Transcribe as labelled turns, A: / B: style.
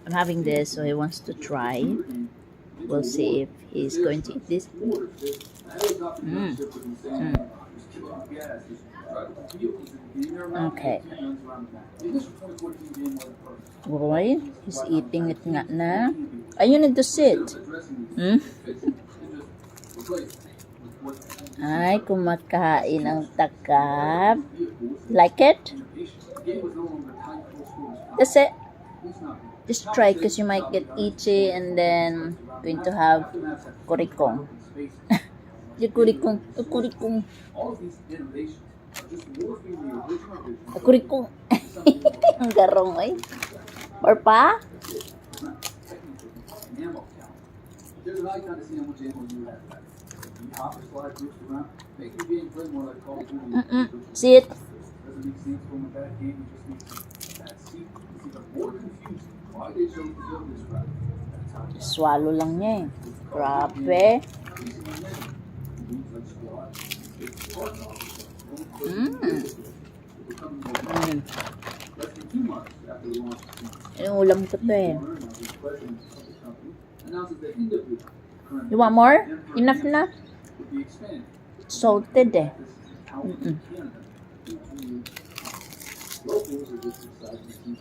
A: I'm having this, so he wants to try. We'll see if he's going to eat this. Mm. Mm. Okay. Boy, he's eating it nga na. You need to sit. Hmm? Ay, kumakain ang takap. Like it? That's it. Just try because you might get itchy and then going to have kurikong. Kurikong. Kurikong. Kurikong. Ang garong ay. Or pa? Sit. Swallow lang niya eh. Grabe. Yung ulam ko to eh. You want more? Enough na? Salted eh. Locals are just excited to keep